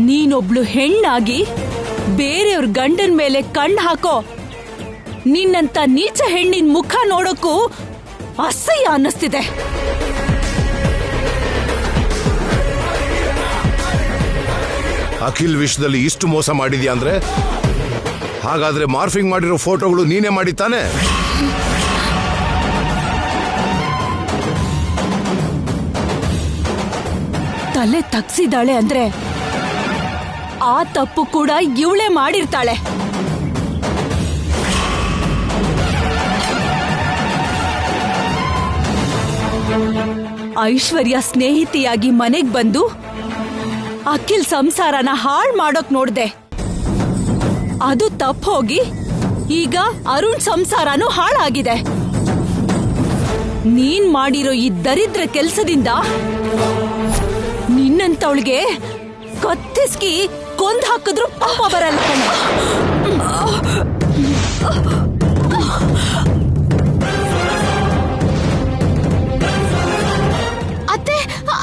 ನೀನೊಬ್ಳು ಹೆಣ್ಣಾಗಿ ಬೇರೆಯವ್ರ ಗಂಡನ ಮೇಲೆ ಕಣ್ಣು ಹಾಕೋ ನಿನ್ನಂತ ನೀಚ ಹೆಣ್ಣಿನ ಮುಖ ನೋಡೋಕ್ಕೂ ಅಸಹ್ಯ ಅನ್ನಿಸ್ತಿದೆ. ಅಖಿಲ್ ವಿಷಯದಲ್ಲಿ ಇಷ್ಟು ಮೋಸ ಮಾಡಿದ್ಯಾ ಅಂದ್ರೆ ಹಾಗಾದ್ರೆ ಮಾರ್ಫಿಂಗ್ ಮಾಡಿರೋ ಫೋಟೋಗಳು ನೀನೇ ಮಾಡಿ ತಾನೆ? ತಲೆ ತಗ್ಸಿದಾಳೆ ಅಂದ್ರೆ ಆ ತಪ್ಪು ಕೂಡ ಇವಳೇ ಮಾಡಿರ್ತಾಳೆ. ಐಶ್ವರ್ಯ ಸ್ನೇಹಿತಿಯಾಗಿ ಮನೆಗ್ ಬಂದು ಅಖಿಲ್ ಸಂಸಾರನ ಹಾಳ್ ಮಾಡೋಕ್ ನೋಡ್ದೆ. ಅದು ತಪ್ಪು ಹೋಗಿ ಈಗ ಅರುಣ್ ಸಂಸಾರನೂ ಹಾಳಾಗಿದೆ. ನೀನ್ ಮಾಡಿರೋ ಈ ದರಿದ್ರ ಕೆಲ್ಸದಿಂದ ನಿನ್ನಂತವಳಿಗೆ ಕತ್ತಿಸ್ಕಿ ಕೊಂದ್ ಹಾಕಿದ್ರು ಪಾಪ ಬರಲ್ಲ ಕಣೆ. ಅತ್ತೆ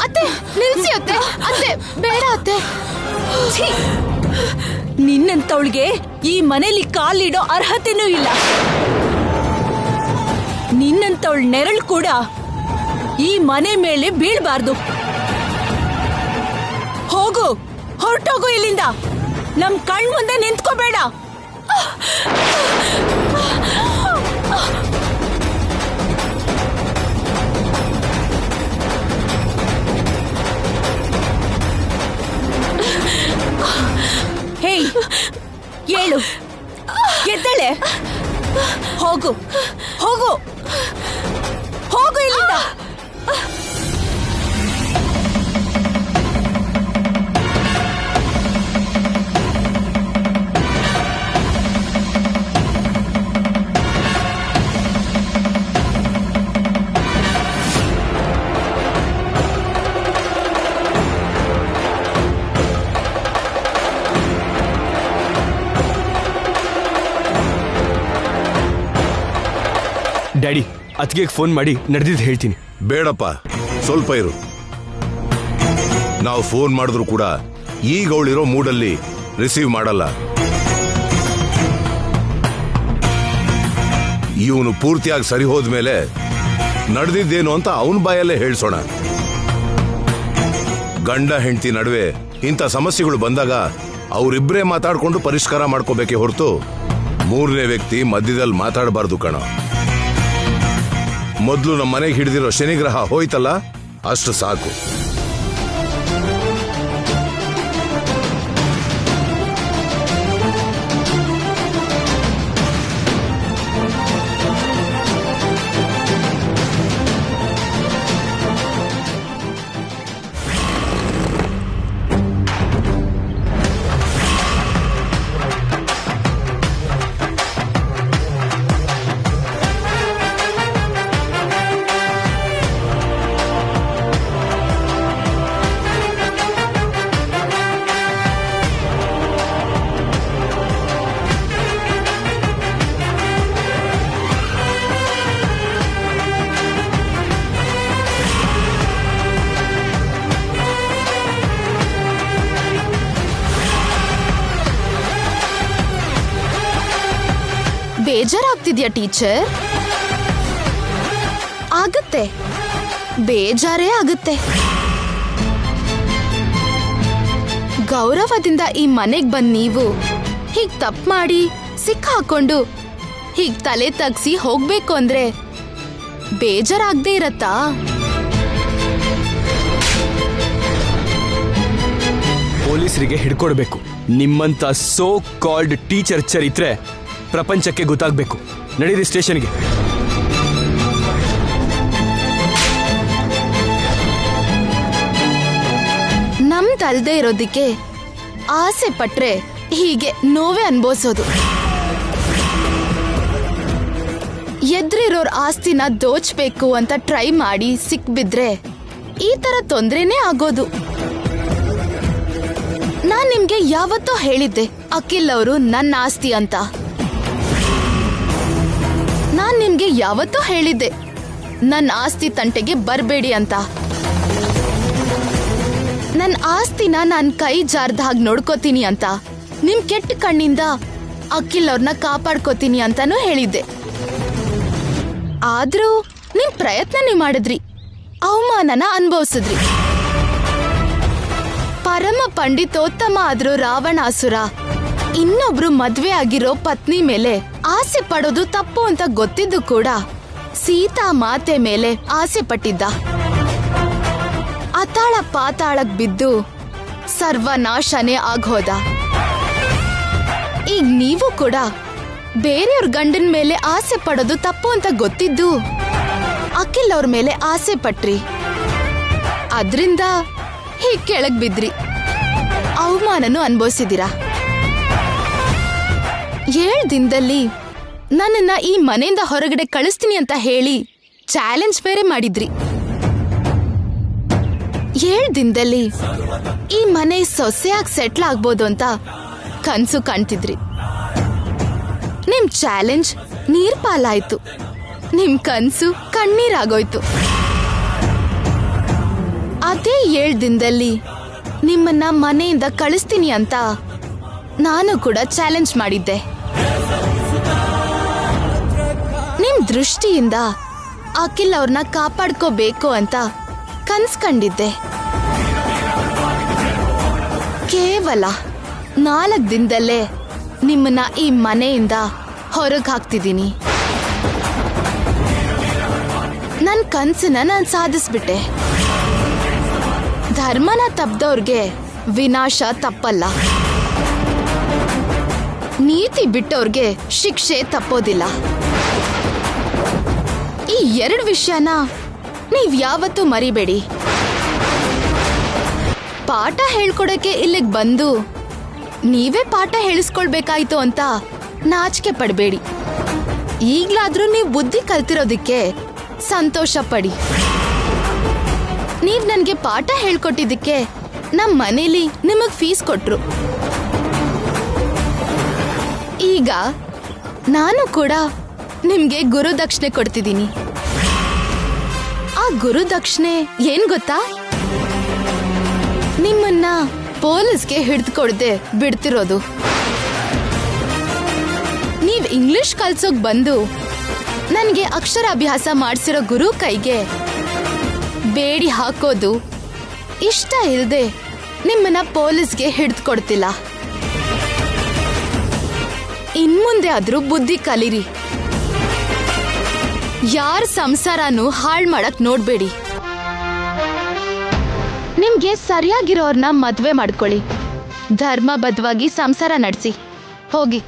ಅತ್ತೆ ನಿಲ್ಸಿ ಅತ್ತೆ, ಅತ್ತೆ ಬೇಡ ಅತ್ತೆ. ನಿನ್ನಂತವಳಿಗೆ ಈ ಮನೇಲಿ ಕಾಲಿಡೋ ಅರ್ಹತೆನೂ ಇಲ್ಲ. ನಿನ್ನಂತವಳ ನೆರಳು ಕೂಡ ಈ ಮನೆ ಮೇಲೆ ಬೀಳ್ಬಾರ್ದು. ಹೋಗು, ಹೊರಟೋಗು ಇಲ್ಲಿಂದ. ನಮ್ ಕಣ್ ಮುಂದೆ ನಿಂತ್ಕೋಬೇಡ. ಹೇಯ್, ಏಳು, ಎದ್ದಳೆ. ಹೋಗು ಹೋಗು ಹೋಗು ಇಲ್ಲಿಂದ. ಡ್ಯಾಡಿ, ಅತ್ತಿಗೆ ಫೋನ್ ಮಾಡಿ ನಡೆದಿದ್ದು ಹೇಳ್ತೀನಿ. ಬೇಡಪ್ಪ, ಸ್ವಲ್ಪ ಇರು. ನಾವು ಫೋನ್ ಮಾಡಿದ್ರು ಕೂಡ ಈಗ ಅವಳಿರೋ ಮೂಡಲ್ಲಿ ರಿಸೀವ್ ಮಾಡಲ್ಲ. ಇವನು ಪೂರ್ತಿಯಾಗಿ ಸರಿ ಹೋದ್ಮೇಲೆ ನಡೆದಿದ್ದೇನು ಅಂತ ಅವನ ಬಾಯಲ್ಲೇ ಹೇಳ್ಸೋಣ. ಗಂಡ ಹೆಂಡತಿ ನಡುವೆ ಇಂಥ ಸಮಸ್ಯೆಗಳು ಬಂದಾಗ ಅವರಿಬ್ಬರೇ ಮಾತಾಡ್ಕೊಂಡು ಪರಿಷ್ಕಾರ ಮಾಡ್ಕೋಬೇಕೆ ಹೊರತು ಮೂರನೇ ವ್ಯಕ್ತಿ ಮಧ್ಯದಲ್ಲಿ ಮಾತಾಡಬಾರ್ದು ಕಣ. ಮೊದಲು ನಮ್ಮ ಮನೆಗೆ ಹಿಡಿದಿರೋ ಶನಿಗ್ರಹ ಹೋಯ್ತಲ್ಲ, ಅಷ್ಟು ಸಾಕು. ಬೇಜಾರಾಗ್ತಿದ್ಯಾ ಟೀಚರ್? ಆಗುತ್ತೆ, ಬೇಜಾರೇ ಆಗುತ್ತೆ. ಗೌರವದಿಂದ ಈ ಮನೆಗ್ ಬಂದ್ ನೀವು ಹೀಗ್ ತಪ್ಪು ಮಾಡಿ ಸಿಕ್ಕ ಹಾಕೊಂಡು ಹೀಗ್ ತಲೆ ತಗ್ಸಿ ಹೋಗ್ಬೇಕು ಅಂದ್ರೆ ಬೇಜಾರಾಗ್ದೇ ಇರತ್ತಾ? ಪೊಲೀಸರಿಗೆ ಹಿಡ್ಕೊಡ್ಬೇಕು. ನಿಮ್ಮಂತ ಸೋ ಕಾಲ್ಡ್ ಟೀಚರ್ ಚರಿತ್ರೆ ಪ್ರಪಂಚಕ್ಕೆ ಗೊತ್ತಾಗ್ಬೇಕು. ನಡೀರಿ ಸ್ಟೇಷನ್ಗೆ. ನಮ್ದಲ್ದೇ ಇರೋದಿಕ್ಕೆ ಆಸೆ ಪಟ್ರೆ ಹೀಗೆ ನೋವೇ ಅನ್ಭವಿಸೋದು. ಎದ್ರಿರೋರ್ ಆಸ್ತಿನ ದೋಚ್ಬೇಕು ಅಂತ ಟ್ರೈ ಮಾಡಿ ಸಿಕ್ಬಿದ್ರೆ ಈ ತರ ತೊಂದ್ರೆನೇ ಆಗೋದು. ನಾನ್ ನಿಮ್ಗೆ ಯಾವತ್ತೋ ಹೇಳಿದ್ದೆ ಅಖಿಲ್ ಅವರು ನನ್ನ ಆಸ್ತಿ ಅಂತ. ನಾನ್ ನಿಮ್ಗೆ ಯಾವತ್ತೋ ಹೇಳಿದ್ದೆ ನನ್ನ ಆಸ್ತಿ ತಂಟೆಗೆ ಬರ್ಬೇಡಿ ಅಂತ. ನನ್ ಆಸ್ತಿನ ನಾನ್ ಕೈ ಜಾರ್ದ ಹಾಗೆ ನೋಡ್ಕೋತೀನಿ ಅಂತ, ನಿಮ್ ಕೆಟ್ಟ ಕಣ್ಣಿಂದ ಅಖಿಲ್ ಅವ್ರನ್ನ ಕಾಪಾಡ್ಕೋತೀನಿ ಅಂತಾನೂ ಹೇಳಿದ್ದೆ. ಆದ್ರೂ ನಿಮ್ ಪ್ರಯತ್ನ ನೀವ್ ಮಾಡಿದ್ರಿ, ಅವಮಾನನ ಅನುಭವಿಸಿದ್ರಿ. ಪರಮ ಪಂಡಿತೋತ್ತಮ ಆದ್ರೂ ರಾವಣಾಸುರ ಇನ್ನೊಬ್ರು ಮದ್ವೆ ಆಗಿರೋ ಪತ್ನಿ ಮೇಲೆ ಆಸೆ ಪಡೋದು ತಪ್ಪು ಅಂತ ಗೊತ್ತಿದ್ದು ಕೂಡ ಸೀತಾ ಮಾತೆ ಮೇಲೆ ಆಸೆ ಪಟ್ಟಿದ್ದ. ಅತಾಳ ಪಾತಾಳಕ್ ಬಿದ್ದು ಸರ್ವನಾಶನೇ ಆಗೋದ. ಈಗ ನೀವು ಕೂಡ ಬೇರೆಯವ್ರ ಗಂಡನ ಮೇಲೆ ಆಸೆ ಪಡೋದು ತಪ್ಪು ಅಂತ ಗೊತ್ತಿದ್ದು ಅಖಿಲ್ ಅವ್ರ ಮೇಲೆ ಆಸೆ ಪಟ್ರಿ. ಅದ್ರಿಂದ ಹೀಗ್ ಕೆಳಗ್ ಬಿದ್ರಿ, ಅವಮಾನನೂ ಅನುಭವಿಸಿದಿರ. 7 ದಿನದಲ್ಲಿ ನನ್ನನ್ನ ಈ ಮನೆಯಿಂದ ಹೊರಗಡೆ ಕಳಿಸ್ತೀನಿ ಅಂತ ಹೇಳಿ ಚಾಲೆಂಜ್ ಬೇರೆ ಮಾಡಿದ್ರಿ. 7 ದಿನದಲ್ಲಿ ಈ ಮನೆ ಸೊಸೆಯಾಗಿ ಸೆಟ್ಲ್ ಆಗ್ಬೋದು ಅಂತ ಕನ್ಸು ಕಾಣ್ತಿದ್ರಿ. ನಿಮ್ ಚಾಲೆಂಜ್ ನೀರ್ಪಾಲಾಯ್ತು, ನಿಮ್ ಕನ್ಸು ಕಣ್ಣೀರಾಗೋಯ್ತು. ಅದೇ 7 ದಿನದಲ್ಲಿ ನಿಮ್ಮನ್ನ ಮನೆಯಿಂದ ಕಳಿಸ್ತೀನಿ ಅಂತ ನಾನು ಕೂಡ ಚಾಲೆಂಜ್ ಮಾಡಿದ್ದೆ. ನಿಮ್ ದೃಷ್ಟಿಯಿಂದ ಅಖಿಲ್ ಅವ್ರನ್ನ ಕಾಪಾಡ್ಕೋಬೇಕು ಅಂತ ಕನ್ಸ್ಕೊಂಡಿದ್ದೆ. ಕೇವಲ 4 ದಿನದಲ್ಲೇ ನಿಮ್ಮನ್ನ ಈ ಮನೆಯಿಂದ ಹೊರಗೆ ಹಾಕ್ತಿದ್ದೀನಿ. ನನ್ ಕನ್ಸನ್ನ ನಾನ್ ಸಾಧಿಸ್ಬಿಟ್ಟೆ. ಧರ್ಮನ ತಪ್ಪದವ್ರಿಗೆ ವಿನಾಶ ತಪ್ಪಲ್ಲ, ನೀತಿ ಬಿಟ್ಟವ್ರಿಗೆ ಶಿಕ್ಷೆ ತಪ್ಪೋದಿಲ್ಲ. ಈ 2 ವಿಷಯನ ನೀವ್ ಯಾವತ್ತೂ ಮರಿಬೇಡಿ. ಪಾಠ ಹೇಳ್ಕೊಡಕ್ಕೆ ಇಲ್ಲಿಗೆ ಬಂದು ನೀವೇ ಪಾಠ ಹೇಳಿಸ್ಕೊಳ್ಬೇಕಾಯ್ತು ಅಂತ ನಾಚಿಕೆ ಪಡಬೇಡಿ. ಈಗ್ಲಾದ್ರೂ ನೀವು ಬುದ್ಧಿ ಕಲ್ತಿರೋದಿಕ್ಕೆ ಸಂತೋಷ ಪಡಿ. ನೀವ್ ನನ್ಗೆ ಪಾಠ ಹೇಳ್ಕೊಟ್ಟಿದ್ದಕ್ಕೆ ನಮ್ ಮನೇಲಿ ನಿಮಗ್ ಫೀಸ್ ಕೊಟ್ರು. ಈಗ ನಾನು ಕೂಡ ನಿಮ್ಗೆ ಗುರುದಕ್ಷಿಣೆ ಕೊಡ್ತಿದ್ದೀನಿ. ಆ ಗುರುದಕ್ಷಿಣೆ ಏನ್ ಗೊತ್ತಾ? ನಿಮ್ಮನ್ನ ಪೊಲೀಸ್ಗೆ ಹಿಡಿದುಕೊಡದೆ ಬಿಡ್ತಿರೋದು. ನೀವ್ ಇಂಗ್ಲಿಷ್ ಕಲ್ಸೋಕ್ ಬಂದು ನನ್ಗೆ ಅಕ್ಷರಾಭ್ಯಾಸ ಮಾಡ್ಸಿರೋ ಗುರು ಕೈಗೆ ಬೇಡಿ ಹಾಕೋದು ಇಷ್ಟ ಇಲ್ಲದೆ ನಿಮ್ಮನ್ನ ಪೊಲೀಸ್ಗೆ ಹಿಡಿದುಕೊಡ್ತಿಲ್ಲ. ಇನ್ಮುಂದೆ ಆದ್ರೂ ಬುದ್ಧಿ ಕಲೀರಿ. ಯಾರ ಸಂಸಾರನೂ ಹಾಳ್ ಮಾಡಕ್ ನೋಡ್ಬೇಡಿ. ನಿಮ್ಗೆ ಸರಿಯಾಗಿರೋರ್ನ ಮದ್ವೆ ಮಾಡ್ಕೊಳ್ಳಿ, ಧರ್ಮಬದ್ಧವಾಗಿ ಸಂಸಾರ ನಡೆಸಿ ಹೋಗಿ.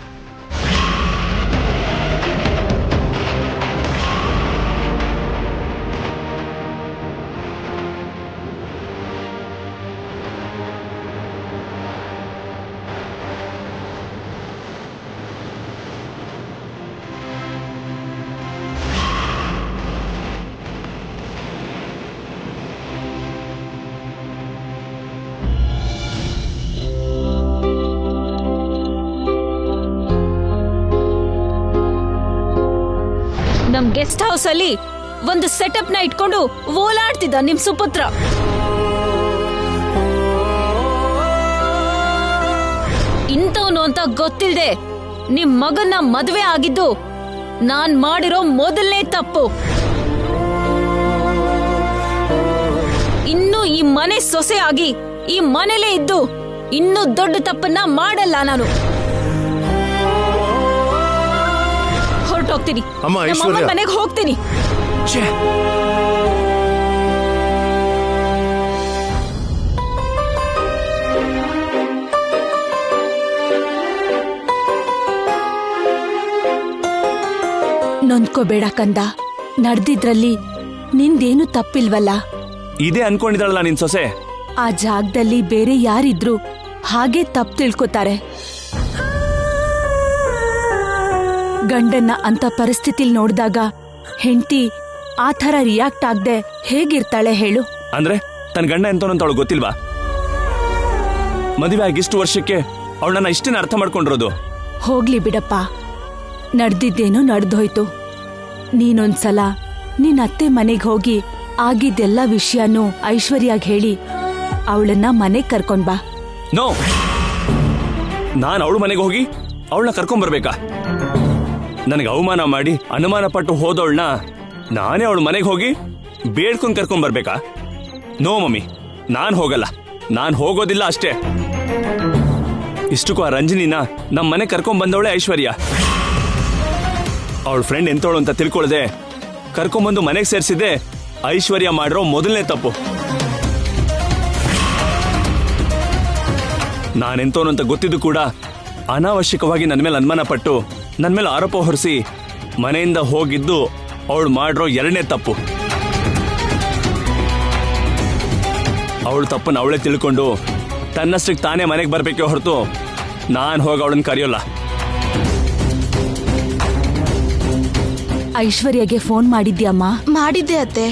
ನಮ್ ಗೆಸ್ಟ್ ಹೌಸ್ ಅಲ್ಲಿ ಒಂದು ಸೆಟಪ್ ನ ಇಟ್ಕೊಂಡು ಓಲಾಡ್ತಿದ್ದ ನಿಮ್ ಸುಪುತ್ರ. ಇಂಥವನು ಅಂತ ಗೊತ್ತಿಲ್ದೆ ನಿಮ್ ಮಗನ್ನ ಮದ್ವೆ ಆಗಿದ್ದು ನಾನ್ ಮಾಡಿರೋ ಮೊದಲನೇ ತಪ್ಪು. ಇನ್ನು ಈ ಮನೆ ಸೊಸೆ ಆಗಿ ಈ ಮನೇಲೇ ಇದ್ದು ಇನ್ನೂ ದೊಡ್ಡ ತಪ್ಪನ್ನ ಮಾಡಲ್ಲ ನಾನು. ಹೊರಟೋಗ್ತೀನಿ, ಮನೆಗೆ ಹೋಗ್ತೀನಿ. ನೊಂದ್ಕೋಬೇಡ ಕಂದ, ನಡೆದಿದ್ರಲ್ಲಿ ನಿಂದೇನು ತಪ್ಪಿಲ್ವಲ್ಲ. ಇದೇ ಅನ್ಕೊಂಡಿದ್ದಾಳಲ್ಲ ನಿನ್ ಸೊಸೆ. ಆ ಜಾಗದಲ್ಲಿ ಬೇರೆ ಯಾರಿದ್ರು ಹಾಗೆ ತಪ್ಪು ತಿಳ್ಕೊತಾರೆ. ಗಂಡನ್ನ ಅಂತ ಪರಿಸ್ಥಿತಿಲ್ ನೋಡಿದಾಗ ಹೆಂಡತಿ ಆ ಥರ ರಿಯಾಕ್ಟ್ ಆಗದೆ ಹೇಗಿರ್ತಾಳೆ ಹೇಳು? ಅಂದ್ರೆ ತನ್ನ ಗಂಡ ಎಂತವನಂತ ಅವಳು ಗೊತ್ತಿಲ್ವಾ? ಮದುವೆ ಆಗಿಷ್ಟು ವರ್ಷಕ್ಕೆ ಅವಳನ್ನ ಇಷ್ಟೇನ ಅರ್ಥ ಮಾಡ್ಕೊಂಡಿರೋದು. ಹೋಗ್ಲಿ ಬಿಡಪ್ಪ, ನಡ್ದಿದ್ದೇನೋ ನಡ್ದೋಯ್ತು. ನೀನೊಂದ್ಸಲ ನಿನ್ ಅತ್ತೆ ಮನೆಗೆ ಹೋಗಿ ಆಗಿದ್ದೆಲ್ಲ ವಿಷಯನೂ ಐಶ್ವರ್ಯಾಗ್ ಹೇಳಿ ಅವಳನ್ನ ಮನೆಗ್ ಕರ್ಕೊಂಡ್ ಬಾ. ನೋ, ನಾನು ಅವಳ ಮನೆಗೆ ಹೋಗಿ ಅವಳನ್ನ ಕರ್ಕೊಂಡ್ಬರ್ಬೇಕಾ? ನನಗೆ ಅವಮಾನ ಮಾಡಿ ಅನುಮಾನ ಪಟ್ಟು ಹೋದವಳನ್ನ ನಾನೇ ಅವಳ ಮನೆಗೆ ಹೋಗಿ ಬೇಡ್ಕೊಂಡು ಕರ್ಕೊಂಡ್ಬರ್ಬೇಕಾ? ನೋ ಮಮ್ಮಿ, ನಾನು ಹೋಗಲ್ಲ. ನಾನು ಹೋಗೋದಿಲ್ಲ ಅಷ್ಟೇ. ಇಷ್ಟಕ್ಕೂ ಆ ರಂಜನಿನ ನಮ್ಮ ಮನೆ ಕರ್ಕೊಂಡ್ ಬಂದವಳೆ ಐಶ್ವರ್ಯ. ಅವಳ ಫ್ರೆಂಡ್ ಎಂತವಳು ಅಂತ ತಿಳ್ಕೊಳ್ದೆ ಕರ್ಕೊಂಡ್ಬಂದು ಮನೆಗೆ ಸೇರಿಸಿದ್ದೆ ಐಶ್ವರ್ಯ ಮಾಡಿರೋ ಮೊದಲನೇ ತಪ್ಪು. ನಾನೆಂತವನು ಅಂತ ಗೊತ್ತಿದ್ದು ಕೂಡ ಅನಾವಶ್ಯಕವಾಗಿ ನನ್ನ ಮೇಲೆ ಅನುಮಾನ ಪಟ್ಟು ನನ್ನ ಮೇಲೆ ಆರೋಪ ಹೊರಿಸಿ ಮನೆಯಿಂದ ಹೋಗಿದ್ದು ಅವಳು ಮಾಡಿರೋ ಎರಡನೇ ತಪ್ಪು. ಅವಳು ತಪ್ಪನ್ನು ಅವಳೇ ತಿಳ್ಕೊಂಡು ತನ್ನಷ್ಟಕ್ಕೆ ತಾನೇ ಮನೆಗೆ ಬರಬೇಕೇ ಹೊರತು ನಾನು ಹೋಗಿ ಅವಳನ್ನ ಕರೆಯೋಲ್ಲ. ಐಶ್ವರ್ಯಗೆ ಫೋನ್ ಮಾಡಿದ್ಯಮ್ಮ? ಮಾಡಿದ್ದೆ ಅತ್ತೆ.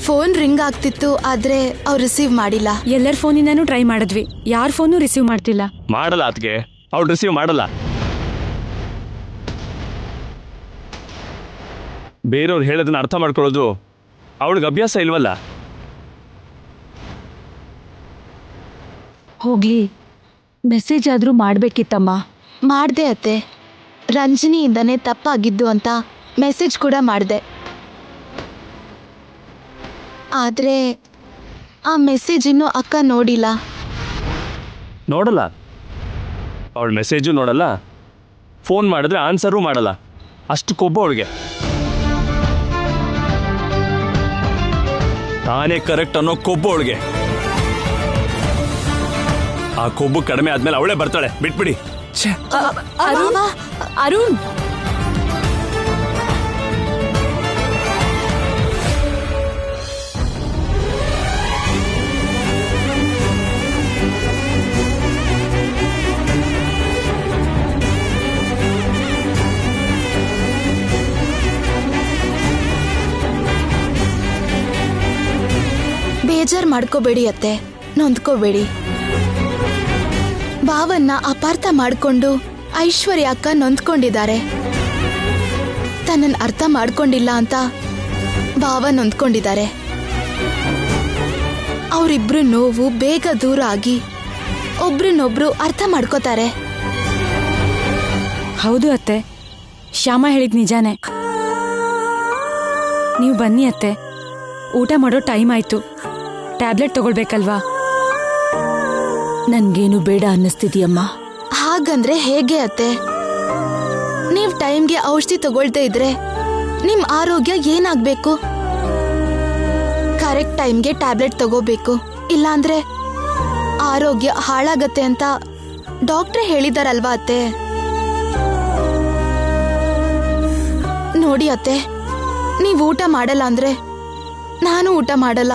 ಫೋನ್ ರಿಂಗ್ ಆಗ್ತಿತ್ತು, ಆದ್ರೆ ಅವ್ರು ರಿಸೀವ್ ಮಾಡಿಲ್ಲ. ಎಲ್ಲರ ಫೋನಿಂದಾನು ಟ್ರೈ ಮಾಡಿದ್ವಿ, ಯಾರ ಫೋನು ರಿಸೀವ್ ಮಾಡ್ತಿಲ್ಲ. ಮಾಡಲ್ಲ ಅದಕ್ಕೆ, ಅವಳು ರಿಸೀವ್ ಮಾಡಲ್ಲ. ಬೇರೆಯವ್ರು ಹೇಳೋದನ್ನ ಅರ್ಥ ಮಾಡ್ಕೊಳ್ಳೋದು ಅವಳಿಗೆ ಅಭ್ಯಾಸ ಇಲ್ವಲ್ಲ. ಹೋಗ್ಲಿ, ಮೆಸೇಜ್ ಆದ್ರೂ ಮಾಡ್ಬೇಕಿತ್ತಮ್ಮ. ಮಾಡ್ದೆ ಅತ್ತೆ. ರಂಜನಿಯಿಂದನೇ ತಪ್ಪಾಗಿದ್ದು ಅಂತ ಮೆಸೇಜ್ ಕೂಡ ಮಾಡಿದೆ. ಆದ್ರೆ ಆ ಮೆಸೇಜ್ ಇನ್ನೂ ಅಕ್ಕ ನೋಡಿಲ್ಲ. ನೋಡಲ್ಲ, ಅವಳ ಮೆಸೇಜು ನೋಡಲ್ಲ, ಫೋನ್ ಮಾಡಿದ್ರೆ ಆನ್ಸರೂ ಮಾಡಲ್ಲ. ಅಷ್ಟು ಕೊಬ್ಬು ಅವಳಿಗೆ. ತಾನೇ ಕರೆಕ್ಟ್ ಅನ್ನೋ ಕೊಬ್ಬು ಅವಳಿಗೆ. ಆ ಕೊಬ್ಬು ಕಡಿಮೆ ಆದ್ಮೇಲೆ ಅವಳೇ ಬರ್ತಾಳೆ, ಬಿಟ್ಬಿಡಿ. ಅರುಣ್, ಬೇಜಾರ್ ಮಾಡ್ಕೋಬೇಡಿ ಅತ್ತೆ, ನೊಂದ್ಕೋಬೇಡಿ. ಭಾವನ್ನ ಅಪಾರ್ಥ ಮಾಡ್ಕೊಂಡು ಐಶ್ವರ್ಯ ಅಕ್ಕ ನೊಂದ್ಕೊಂಡಿದ್ದಾರೆ. ತನ್ನನ್ನು ಅರ್ಥ ಮಾಡ್ಕೊಂಡಿಲ್ಲ ಅಂತ ಭಾವ ನೊಂದ್ಕೊಂಡಿದ್ದಾರೆ. ಅವರಿಬ್ರು ನೋವು ಬೇಗ ದೂರ ಆಗಿ ಒಬ್ರನ್ನೊಬ್ರು ಅರ್ಥ ಮಾಡ್ಕೋತಾರೆ. ಹೌದು ಅತ್ತೆ, ಶ್ಯಾಮ ಹೇಳಿದ್ ನಿಜಾನೇ. ನೀವು ಬನ್ನಿ ಅತ್ತೆ, ಊಟ ಮಾಡೋ ಟೈಮ್ ಆಯ್ತು. ಟ್ಯಾಬ್ಲೆಟ್ ತಗೊಳ್ಬೇಕಲ್ವಾ? ನನ್ಗೇನು ಬೇಡ ಅನ್ನಿಸ್ತಿದ್ಯಮ್ಮ. ಹಾಗಂದ್ರೆ ಹೇಗೆ ಅತ್ತೆ? ನೀವ್ ಟೈಮ್ಗೆ ಔಷಧಿ ತಗೊಳ್ದೇ ಇದ್ರೆ ನಿಮ್ ಆರೋಗ್ಯ ಏನಾಗ್ಬೇಕು? ಕರೆಕ್ಟ್ ಟೈಮ್ಗೆ ಟ್ಯಾಬ್ಲೆಟ್ ತಗೋಬೇಕು, ಇಲ್ಲಾಂದ್ರೆ ಆರೋಗ್ಯ ಹಾಳಾಗತ್ತೆ ಅಂತ ಡಾಕ್ಟ್ರೇ ಹೇಳಿದಾರಲ್ವಾ ಅತ್ತೆ? ನೋಡಿ ಅತ್ತೆ, ನೀವ್ ಊಟ ಮಾಡಲ್ಲ ಅಂದ್ರೆ ನಾನು ಊಟ ಮಾಡಲ್ಲ.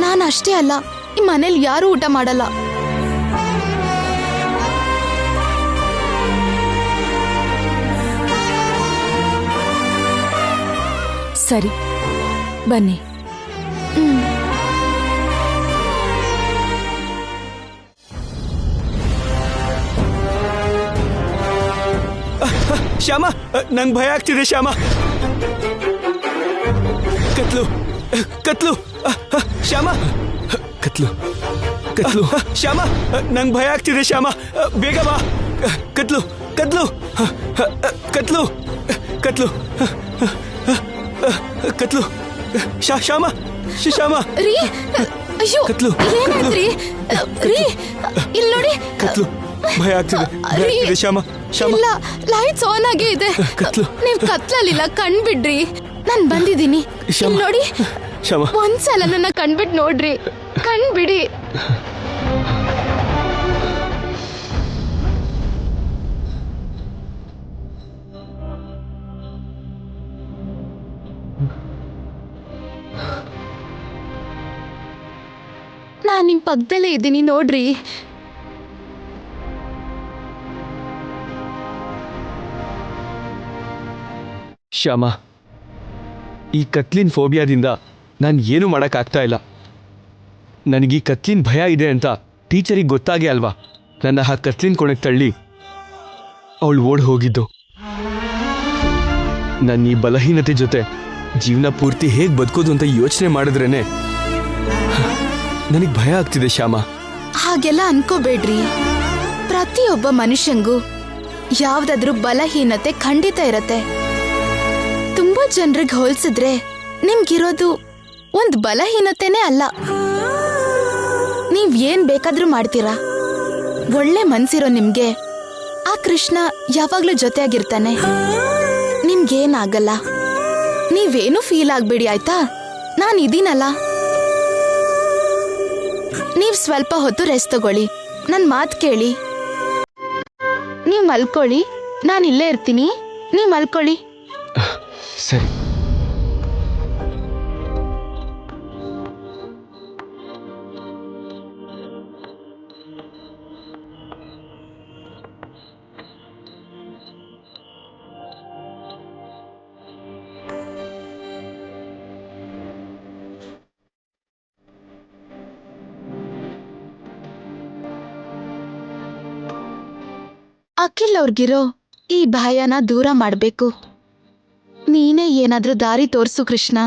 ನಾನು ಅಷ್ಟೇ ಅಲ್ಲ, ಈ ಮನೇಲಿ ಯಾರು ಊಟ ಮಾಡಲ್ಲ. ಸರಿ, ಬನ್ನಿ. ಶ್ಯಾಮ, ನಂಗೆ ಭಯ ಆಗ್ತಿದೆ ಶ್ಯಾಮ. ಕತ್ಲು ಕತ್ಲು ಶ್ಯಾಮ, ಕತ್ಲು ಕತ್ಲು ಶ್ಯಾಮ, ನಂಗೆ ಭಯ ಆಗ್ತಿದೆ ಶ್ಯಾಮ, ಬೇಗ ಬಾ. ಕತ್ಲು ಕತ್ಲು ಕತ್ಲು ಕತ್ಲು ಕತ್ಲು ಶ್ಯಾಮ ಶ್ಯಾಮ. ರೀ, ಅಯ್ಯೋ, ಕತ್ಲು, ಏನಾಯ್ತ್ರಿ? ರೀ, ಇಲ್ಲಿ ನೋಡಿ. ಕತ್ಲು, ಭಯ ಆಗ್ತಿದೆ, ಭಯ ಆಗ್ತಿದೆ ಶ್ಯಾಮ. ಶ್ಯಾಮ, ಇಲ್ಲ, ಲೈಟ್ಸ್ ಆನ್ ಆಗೇ ಇದೆ. ಕತ್ಲು. ನೀವ್ ಕತ್ಲಲ್ಲಿಲ್ಲ, ಕಣ್ಬಿಡ್ರಿ. ನಾನ್ ಬಂದಿದ್ದೀನಿ. ಇಲ್ಲಿ ನೋಡಿ. ಶ್ಯಾಮ, ಒಂದ್ಸಲ ನನ್ನ ಕಣ್ಬಿಟ್ ನೋಡ್ರಿ, ಕಣ್ಬಿಡಿ. ನಾನ್ ನಿಮ್ ಪಕ್ಕದಲ್ಲೇ ಇದ್ದೀನಿ, ನೋಡ್ರಿ. ಶ್ಯಾಮ, ಈ ಕತ್ಲಿನ ಫೋಬಿಯಾದಿಂದ ನಾನು ಏನೂ ಮಾಡೋಕ್ಕಾಗ್ತಾ ಇಲ್ಲ. ನನಗೆ ಈ ಕತ್ಲಿನ ಭಯ ಇದೆ ಅಂತ ಟೀಚರಿಗೆ ಗೊತ್ತಾಗೇ ಅಲ್ವಾ ನನ್ನ ಆ ಕತ್ಲಿನ ಕೊನೆಗೆ ತಳ್ಳಿ ಅವಳು ಓಡಿ ಹೋಗಿದ್ದು. ನನ್ನ ಈ ಬಲಹೀನತೆ ಜೊತೆ ಜೀವನ ಪೂರ್ತಿ ಹೇಗೆ ಬದುಕೋದು ಅಂತ ಯೋಚನೆ ಮಾಡಿದ್ರೇ ನನಗೆ ಭಯ ಆಗ್ತಿದೆ ಶ್ಯಾಮ. ಹಾಗೆಲ್ಲ ಅನ್ಕೋಬೇಡ್ರಿ. ಪ್ರತಿಯೊಬ್ಬ ಮನುಷ್ಯಂಗೂ ಯಾವ್ದಾದ್ರೂ ಬಲಹೀನತೆ ಖಂಡಿತ ಇರತ್ತೆ. ತುಂಬಾ ಜನರಿಗೆ ಹೋಲ್ಸಿದ್ರೆ ನಿಮ್ಗಿರೋದು ಒಂದ್ ಬಲಹೀನತೆನೇ ಅಲ್ಲ. ನೀವ್ ಏನ್ ಬೇಕಾದ್ರೂ ಮಾಡ್ತೀರಾ. ಒಳ್ಳೆ ಮನ್ಸಿರೋ ನಿಮ್ಗೆ ಆ ಕೃಷ್ಣ ಯಾವಾಗ್ಲೂ ಜೊತೆಯಾಗಿರ್ತಾನೆ. ನಿಮ್ಗೇನಾಗಲ್ಲ. ನೀವೇನು ಫೀಲ್ ಆಗ್ಬೇಡಿ ಆಯ್ತಾ. ನಾನು ಇದೀನಲ್ಲ. ನೀವ್ ಸ್ವಲ್ಪ ಹೊತ್ತು ರೆಸ್ಟ್ ತಗೊಳ್ಳಿ, ನನ್ ಮಾತ್ ಕೇಳಿ. ನೀವ್ ಮಲ್ಕೊಳ್ಳಿ, ನಾನು ಇಲ್ಲೇ ಇರ್ತೀನಿ. ನೀವ್ ಮಲ್ಕೊಳ್ಳಿ. ಸರಿ. ಅಖಿಲ್ ಅವ್ರಿಗಿರೋ ಈ ಭಯನ ದೂರ ಮಾಡ್ಬೇಕು. ನೀನೇ ಏನಾದ್ರೂ ದಾರಿ ತೋರ್ಸು ಕೃಷ್ಣ.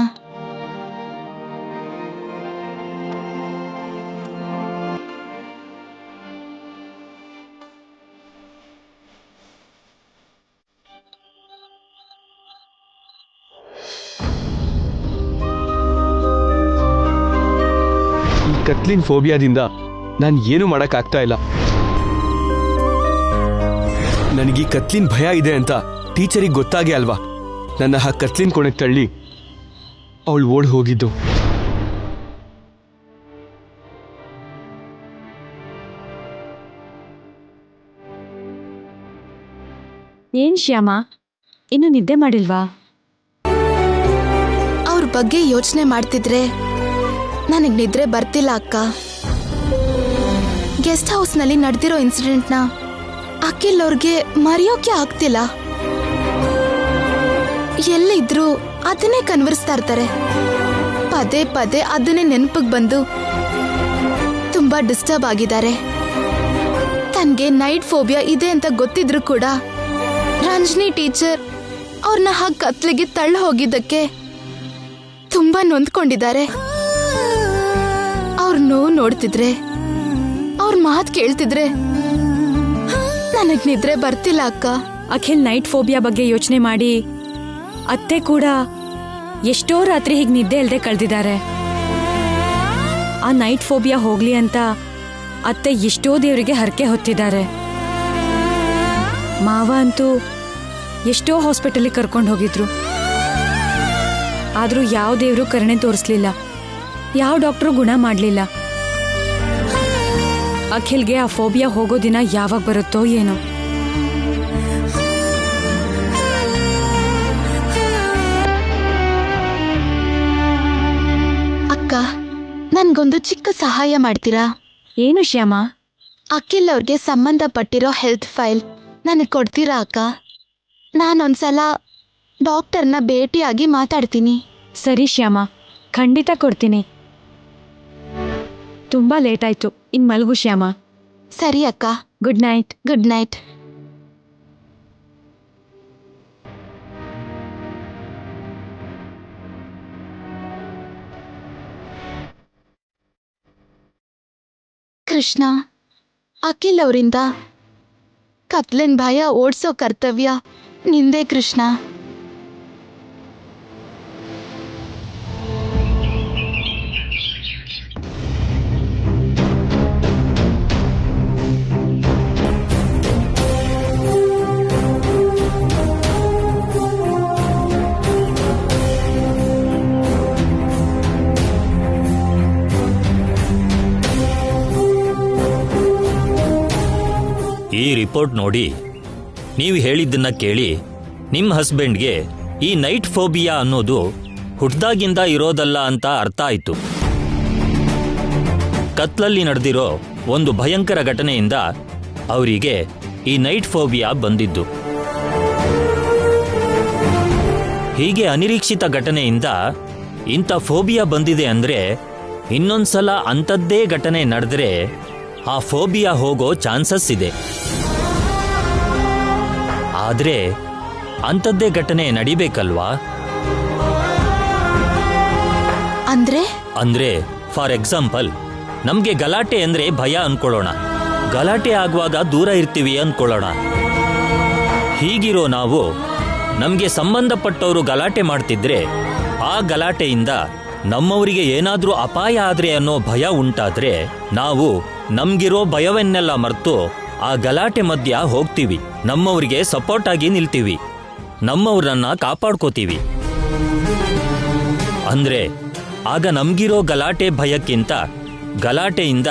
ಈ ಕತ್ಲಿನ್ ಫೋಬಿಯಾದಿಂದ ನಾನು ಏನು ಮಾಡೋಕ್ಕಾಗ್ತಾ ಇಲ್ಲ. ನನಗೆ ಈ ಕತ್ಲಿನ್ ಭಯ ಇದೆ ಅಂತ ಟೀಚರಿಗೆ ಗೊತ್ತಾಗೆ ಅಲ್ವಾ ನನ್ನ ಆ ಕತ್ಲಿನ್ ಕೊನೆಗೆ ತಳ್ಳಿ ಅವಳು ಓಡ್ ಹೋಗಿದ್ದು. ಏನ್ ಶ್ಯಾಮ, ಇನ್ನು ನಿದ್ದೆ ಮಾಡಿಲ್ವಾ? ಅವ್ರ ಬಗ್ಗೆ ಯೋಚನೆ ಮಾಡ್ತಿದ್ರೆ ನನಗ್ ನಿದ್ರೆ ಬರ್ತಿಲ್ಲ ಅಕ್ಕ. ಗೆಸ್ಟ್ ಹೌಸ್ನಲ್ಲಿ ನಡೆದಿರೋ ಇನ್ಸಿಡೆಂಟ್ನ ಅಖಿಲ್ ಅವ್ರಿಗೆ ಮರೆಯೋಕೆ ಆಗ್ತಿಲ್ಲ. ಎಲ್ಲಿದ್ರು ಅದನ್ನೇ ಕನ್ವರ್ಸ್ತಾ ಇರ್ತಾರೆ. ಪದೇ ಪದೇ ಅದನ್ನೇ ನೆನಪಿಗೆ ಬಂದು ತುಂಬಾ ಡಿಸ್ಟರ್ಬ್ ಆಗಿದ್ದಾರೆ. ತನ್ಗೆ ನೈಟ್ ಫೋಬಿಯಾ ಇದೆ ಅಂತ ಗೊತ್ತಿದ್ರು ಕೂಡ ರಂಜನಿ ಟೀಚರ್ ಅವ್ರನ್ನ ಹಾಗೆ ಕತ್ಲಿಗೆ ತಳ್ಳ ಹೋಗಿದ್ದಕ್ಕೆ ತುಂಬಾ ನೊಂದ್ಕೊಂಡಿದ್ದಾರೆ. ಅವ್ರ ನೋವು ನೋಡ್ತಿದ್ರೆ, ಅವ್ರ ಮಾತು ಕೇಳ್ತಿದ್ರೆ ನನಗ್ ನಿದ್ರೆ ಬರ್ತಿಲ್ಲ ಅಕ್ಕ. ಅಖಿಲ್ ನೈಟ್ ಫೋಬಿಯಾ ಬಗ್ಗೆ ಯೋಚನೆ ಮಾಡಿ ಅತ್ತೆ ಕೂಡ ಎಷ್ಟೋ ರಾತ್ರಿ ಹೀಗೆ ನಿದ್ದೆ ಇಲ್ಲದೆ ಕಳೆದಿದ್ದಾರೆ. ಆ ನೈಟ್ ಫೋಬಿಯಾ ಹೋಗ್ಲಿ ಅಂತ ಅತ್ತೆ ಎಷ್ಟೋ ದೇವರಿಗೆ ಹರಕೆ ಹೊತ್ತಿದ್ದಾರೆ. ಮಾವ ಅಂತೂ ಎಷ್ಟೋ ಹಾಸ್ಪಿಟಲ್ಗೆ ಕರ್ಕೊಂಡು ಹೋಗಿದ್ರು. ಆದ್ರೂ ಯಾವ ದೇವರು ಕರುಣೆ ತೋರಿಸ್ಲಿಲ್ಲ, ಯಾವ ಡಾಕ್ಟ್ರು ಗುಣ ಮಾಡಲಿಲ್ಲ. ಅಖಿಲ್ಗೆ ಆ ಫೋಬಿಯಾ ಹೋಗೋ ದಿನ ಯಾವಾಗ ಬರುತ್ತೋ ಏನೋ. ಅಕ್ಕ, ನನ್ಗೊಂದು ಚಿಕ್ಕ ಸಹಾಯ ಮಾಡ್ತೀರಾ? ಏನು ಶ್ಯಾಮ? ಅಖಿಲ್ ಅವ್ರಿಗೆ ಸಂಬಂಧಪಟ್ಟಿರೋ ಹೆಲ್ತ್ ಫೈಲ್ ನನಗೆ ಕೊಡ್ತೀರಾ ಅಕ್ಕ? ನಾನೊಂದ್ಸಲ ಡಾಕ್ಟರ್ನ ಭೇಟಿಯಾಗಿ ಮಾತಾಡ್ತೀನಿ. ಸರಿ ಶ್ಯಾಮ, ಖಂಡಿತ ಕೊಡ್ತೀನಿ. ತುಂಬಾ ಲೇಟ್ ಆಯ್ತು, ಇನ್ ಮಲ್ಗು ಶ್ಯಾಮ. ಸರಿ ಅಕ್ಕ. Good night. Good night. Krishna, Akhil ಅವರಿಂದ ಕತ್ಲಿನ್ ಭಯ ಓಡಿಸೋ ಕರ್ತವ್ಯ ನಿಂದೇ ಕೃಷ್ಣ. ಈ ರಿಪೋರ್ಟ್ ನೋಡಿ, ನೀವು ಹೇಳಿದ್ದನ್ನ ಕೇಳಿ ನಿಮ್ಮ ಹಸ್ಬೆಂಡ್ಗೆ ಈ ನೈಟ್ ಫೋಬಿಯಾ ಅನ್ನೋದು ಹುಟ್ದಾಗಿಂದ ಇರೋದಲ್ಲ ಅಂತ ಅರ್ಥ ಆಯ್ತು. ಕತ್ಲಲ್ಲಿ ನಡೆದಿರೋ ಒಂದು ಭಯಂಕರ ಘಟನೆಯಿಂದ ಅವರಿಗೆ ಈ ನೈಟ್ ಫೋಬಿಯಾ ಬಂದಿದ್ದು. ಹೀಗೆ ಅನಿರೀಕ್ಷಿತ ಘಟನೆಯಿಂದ ಇಂಥ ಫೋಬಿಯಾ ಬಂದಿದೆ ಅಂದ್ರೆ ಇನ್ನೊಂದ್ಸಲ ಅಂಥದ್ದೇ ಘಟನೆ ನಡೆದ್ರೆ ಆ ಫೋಬಿಯಾ ಹೋಗೋ ಚಾನ್ಸಸ್ ಇದೆ. ಆದ್ರೆ ಅಂಥದ್ದೇ ಘಟನೆ ನಡಿಬೇಕಲ್ವಾ? ಅಂದ್ರೆ ಫಾರ್ ಎಕ್ಸಾಂಪಲ್, ನಮ್ಗೆ ಗಲಾಟೆ ಅಂದ್ರೆ ಭಯ ಅನ್ಕೊಳ್ಳೋಣ. ಗಲಾಟೆ ಆಗುವಾಗ ದೂರ ಇರ್ತೀವಿ ಅನ್ಕೊಳ್ಳೋಣ. ಹೀಗಿರೋ ನಾವು ನಮ್ಗೆ ಸಂಬಂಧಪಟ್ಟವರು ಗಲಾಟೆ ಮಾಡ್ತಿದ್ರೆ ಆ ಗಲಾಟೆಯಿಂದ ನಮ್ಮವರಿಗೆ ಏನಾದ್ರೂ ಅಪಾಯ ಆದ್ರೆ ಅನ್ನೋ ಭಯ ಉಂಟಾದ್ರೆ ನಾವು ನಮ್ಗಿರೋ ಭಯವನ್ನೆಲ್ಲ ಮರೆತು ಆ ಗಲಾಟೆ ಮಧ್ಯ ಹೋಗ್ತೀವಿ. ನಮ್ಮವರಿಗೆ ಸಪೋರ್ಟ್ ಆಗಿ ನಿಲ್ತೀವಿ, ನಮ್ಮವ್ರನ್ನ ಕಾಪಾಡ್ಕೋತೀವಿ. ಅಂದ್ರೆ ಆಗ ನಮ್ಗಿರೋ ಗಲಾಟೆ ಭಯಕ್ಕಿಂತ ಗಲಾಟೆಯಿಂದ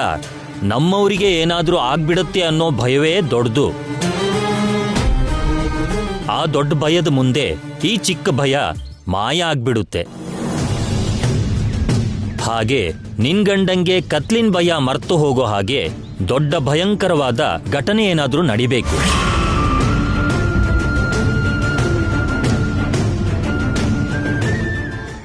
ನಮ್ಮವರಿಗೆ ಏನಾದ್ರೂ ಆಗ್ಬಿಡುತ್ತೆ ಅನ್ನೋ ಭಯವೇ ದೊಡ್ಡದು. ಆ ದೊಡ್ಡ ಭಯದ ಮುಂದೆ ಈ ಚಿಕ್ಕ ಭಯ ಮಾಯ ಆಗ್ಬಿಡುತ್ತೆ. ಹಾಗೆ ನಿನ್ ಗಂಡಂಗೆ ಕತ್ಲಿನ ಭಯ ಮರ್ತು ಹೋಗೋ ಹಾಗೆ ದೊಡ್ಡ ಭಯಂಕರವಾದ ಘಟನೆ ಏನಾದ್ರೂ ನಡಿಬೇಕು.